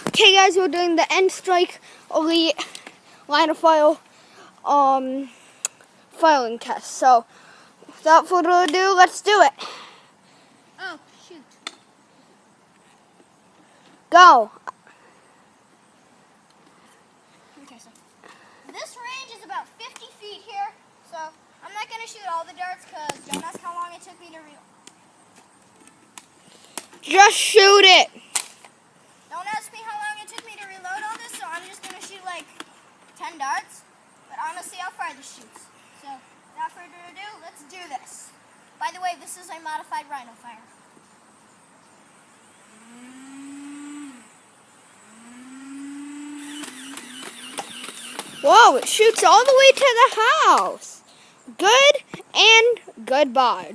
Okay guys, we're doing the N-Strike Elite line of file filing test. So without further ado, let's do it. Oh, shoot. Go. Okay, so this range is about 50 feet here, so I'm not going to shoot all the darts because don't ask how long it took me to reload. Just shoot it. Don't ask me how long it took me to reload all this, so I'm just going to shoot like 10 darts, but I'm going to see how far this shoots. So without further ado, let's do this. By the way, this is a modified rhino fire. Whoa, it shoots all the way to the house. Good and goodbye.